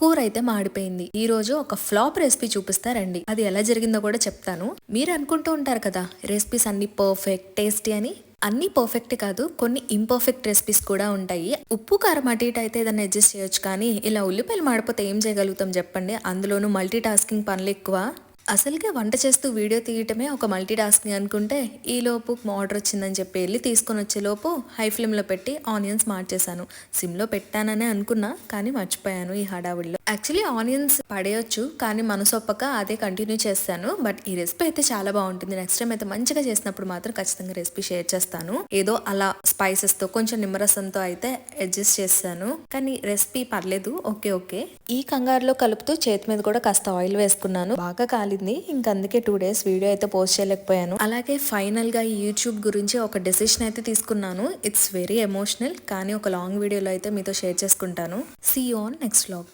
కూర అయితే మాడిపోయింది. ఈ రోజు ఒక ఫ్లాప్ రెసిపీ చూపిస్తారండి. అది ఎలా జరిగిందో కూడా చెప్తాను. మీరు అనుకుంటూ ఉంటారు కదా రెసిపీస్ అన్ని పర్ఫెక్ట్ టేస్టీ అని. అన్ని పర్ఫెక్ట్ కాదు, కొన్ని ఇంపర్ఫెక్ట్ రెసిపీస్ కూడా ఉంటాయి. ఉప్పు కారం అటు ఇటు అయితే ఏదైనా అడ్జస్ట్ చేయొచ్చు, కానీ ఇలా ఉల్లిపాయలు మాడిపోతే ఏం చేయగలుగుతాం చెప్పండి. అందులోనూ మల్టీ టాస్కింగ్ పనులు ఎక్కువ. అసలుకే వంట చేస్తూ వీడియో తీయటమే ఒక మల్టీ టాస్కింగ్ అనుకుంటే, ఈ లోపు ఆర్డర్ వచ్చిందని చెప్పి వెళ్ళి తీసుకొని వచ్చే లోపు హై ఫ్లేమ్లో పెట్టి ఆనియన్స్ మార్చేశాను. సిమ్లో పెట్టాననే అనుకున్నా, కానీ మర్చిపోయాను ఈ హడావుడిలో. యాక్చువల్లీ ఆనియన్స్ పడేయొచ్చు, కానీ మనసొప్పక అదే కంటిన్యూ చేస్తాను. బట్ ఈ రెసిపీ అయితే చాలా బాగుంటుంది. నెక్స్ట్ టైం అయితే మంచిగా చేసినప్పుడు మాత్రం ఖచ్చితంగా రెసిపీ షేర్ చేస్తాను. ఏదో అలా స్పైసెస్తో కొంచెం నిమ్మరసంతో అయితే అడ్జస్ట్ చేస్తాను, కానీ రెసిపీ పర్లేదు, ఓకే ఓకే. ఈ కంగారులో కలుపుతూ చేతి మీద కూడా కాస్త ఆయిల్ వేసుకున్నాను. బాగా కాలింది. ఇంక అందుకే 2 days వీడియో అయితే పోస్ట్ చేయలేకపోయాను. అలాగే ఫైనల్ గా ఈ యూట్యూబ్ గురించి ఒక డెసిషన్ అయితే తీసుకున్నాను. ఇట్స్ వెరీ ఎమోషనల్, కానీ ఒక లాంగ్ వీడియోలో అయితే మీతో షేర్ చేసుకుంటాను. See you on next vlog.